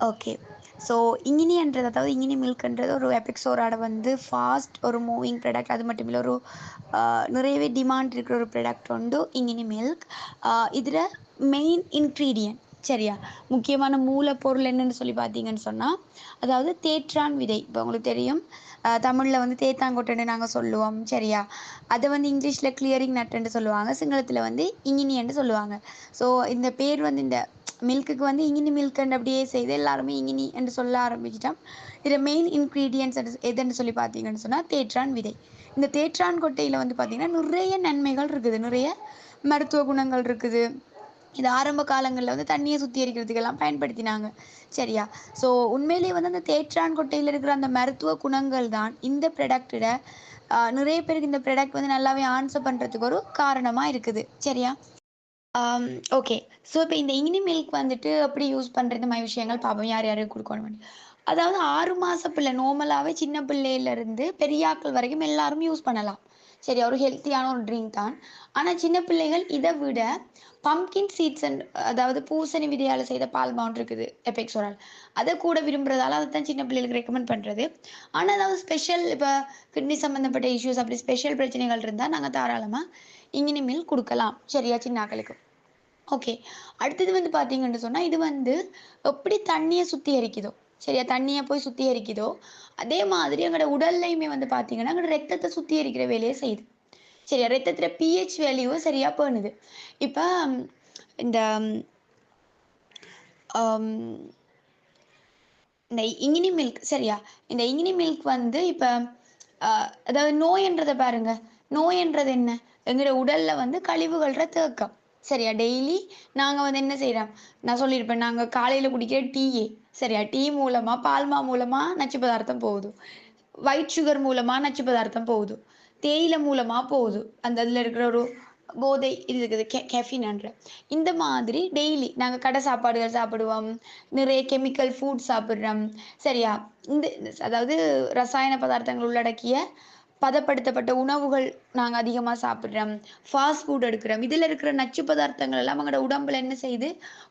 Okay. So இங்கினின்றது அதாவது இங்கினி மில்க்ன்றது ஒரு எபிக்ஸோரோட வந்து ஃபாஸ்ட் ஒரு மூவிங் ப்ராடக்ட். அது மட்டும் இல்லை ஒரு நிறையவே டிமாண்ட் இருக்கிற ஒரு ப்ராடக்ட் உண்டு இங்கினி மில்க். இதில் மெயின் இன்க்ரீடியன்ட் சரியா முக்கியமான மூலப்பொருள் என்னன்னு சொல்லி பார்த்தீங்கன்னு சொன்னால் அதாவது தேற்றான் விதை. இப்போ உங்களுக்கு தெரியும் தமிழில் வந்து தேத்தாங்கொட்டைன்னு நாங்கள் சொல்லுவோம் சரியா. அதை வந்து இங்கிலீஷில் கிளியரிங் நட்டுன்னு சொல்லுவாங்க, சிங்களத்தில் வந்து இங்கினின்னு சொல்லுவாங்க. ஸோ இந்த பேர் வந்து இந்த மில்க்குக்கு வந்து இங்கினி மில்க்ன்னு அப்படியே செய்து எல்லாருமே இங்கினி என்று சொல்ல ஆரம்பிச்சிட்டோம். இதில் மெயின் இன்க்ரீடியன்ட்ஸ் எதுன்னு சொல்லி பார்த்தீங்கன்னு சொன்னால் தேற்றான் விதை. இந்த தேற்றான் கொட்டையில் வந்து பார்த்திங்கன்னா நிறைய நன்மைகள் இருக்குது, நிறைய மருத்துவ குணங்கள் இருக்குது. இது ஆரம்ப காலங்களில் வந்து தண்ணியை சுத்திகரிக்கிறதுக்கெல்லாம் பயன்படுத்தினாங்க சரியா. ஸோ உண்மையிலேயே வந்து அந்த தேற்றான் கொட்டையில் இருக்கிற அந்த மருத்துவ குணங்கள் தான் இந்த ப்ராடக்டில் நிறைய பேருக்கு இந்த ப்ராடக்ட் வந்து நல்லாவே ஆன்சர் பண்ணுறதுக்கு ஒரு காரணமாக இருக்குது சரியா. ஓகே. ஸோ இப்போ இந்த இங்கினி மில்க் வந்துட்டு எப்படி யூஸ் பண்ணுறது மாதிரி விஷயங்கள் பார்ப்போம், யார் யாருக்கு கொடுக்கணும். அதாவது 6 மாத பிள்ளை நார்மலாகவே சின்ன பிள்ளையிலேருந்து பெரியாக்கள் வரைக்கும் எல்லாரும் யூஸ் பண்ணலாம் சரியா. ஒரு ஹெல்த்தியான ஒரு ட்ரிங்க் தான். ஆனால் சின்ன பிள்ளைகள் இதை விட பம்கின் சீட்ஸ் அண்ட் அதாவது பூசணி விதையால் செய்த பால் மவுண்ட் இருக்குது எபெக்ஸோரால், அதை கூட விரும்புறதால அதை தான் சின்ன பிள்ளைகளுக்கு ரெக்கமெண்ட் பண்ணுறது. ஆனால் அதாவது ஸ்பெஷல் இப்போ கிட்னி சம்மந்தப்பட்ட இஷ்யூஸ் அப்படி ஸ்பெஷல் பிரச்சனைகள் இருந்தால் நாங்கள் தாராளமாக இங்கினி மில்க் கொடுக்கலாம் சரியா சின்னாக்களுக்கு. ஓகே. அடுத்தது வந்து பார்த்தீங்கன்னு சொன்னால் இது வந்து எப்படி தண்ணியை சுத்திகரிக்குதோ சரியா, தண்ணியை போய் சுத்திகரிக்குதோ அதே மாதிரி எங்களோட உடல்லையுமே வந்து பார்த்தீங்கன்னா எங்களோட ரத்தத்தை சுத்திகரிக்கிற வேலையை செய்யுது சரியா. ரத்தத்தில் பிஹெச் வேல்யூவும் சரியா பண்ணுது. இப்போ இந்த இந்த இங்கினி மில்க் சரியா, இந்த இங்கினி மில்க் வந்து இப்போ அதாவது நோயன்றதை பாருங்க. நோயன்றது என்ன, எங்களோட உடல்ல வந்து கழிவுகள தேக்கம் சரியா. டெய்லி நாங்கள் வந்து என்ன செய்கிறோம், நான் சொல்லியிருப்பேன், நாங்கள் காலையில் குடிக்கிற டீயே சரியா, டீ மூலமாக பால்மா மூலமாக நச்சு பதார்த்தம் போகுது, ஒயிட் சுகர் மூலமாக நச்சு பதார்த்தம் போகுது, தேயிலை மூலமாக போகுது, அந்த அதில் இருக்கிற ஒரு போதை இது இருக்குது கெஃபின்ன்ற. இந்த மாதிரி டெய்லி நாங்கள் கடை சாப்பாடுகள் சாப்பிடுவோம், நிறைய கெமிக்கல் ஃபுட் சாப்பிட்றோம் சரியா. இந்த அதாவது ரசாயன பதார்த்தங்கள் உள்ளடக்கிய பதப்படுத்தப்பட்ட உணவுகள் நாங்கள் அதிகமாக சாப்பிட்றோம், ஃபாஸ்ட் ஃபுட் எடுக்கிறோம். இதில் இருக்கிற நச்சு பதார்த்தங்கள் எல்லாம் எங்களோட உடம்புல என்ன செய்யுது,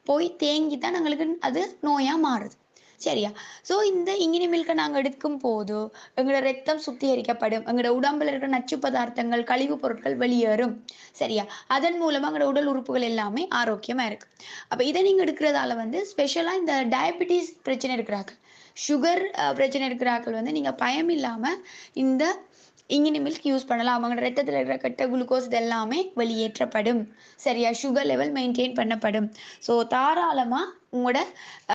போய் தேங்கி தான் எங்களுக்கு அது நோயாக மாறுது சரியா. ஸோ இந்த இங்கினி மில்கை நாங்கள் எடுக்கும் போது எங்களோட ரத்தம் சுத்திகரிக்கப்படும், எங்களோட உடம்புல இருக்கிற நச்சு பதார்த்தங்கள் கழிவுப் பொருட்கள் வெளியேறும் சரியா. அதன் மூலமாக எங்களோட உடல் உறுப்புகள் எல்லாமே ஆரோக்கியமாக இருக்கு. அப்போ இதை நீங்கள் எடுக்கிறதால வந்து ஸ்பெஷலாக இந்த டயபிட்டிஸ் பிரச்சனை இருக்கிறார்கள், சுகர் பிரச்சனை இருக்கிறார்கள் வந்து நீங்கள் பயம் இல்லாமல் இந்த இங்கினி மில்க் யூஸ் பண்ணலாம். அவங்களோட ரத்தத்தில் இருக்கிற கெட்ட குளுக்கோஸ் இது எல்லாமே வெளியேற்றப்படும் சரியா, சுகர் லெவல் மெயின்டைன் பண்ணப்படும். ஸோ தாராளமாக உங்களோட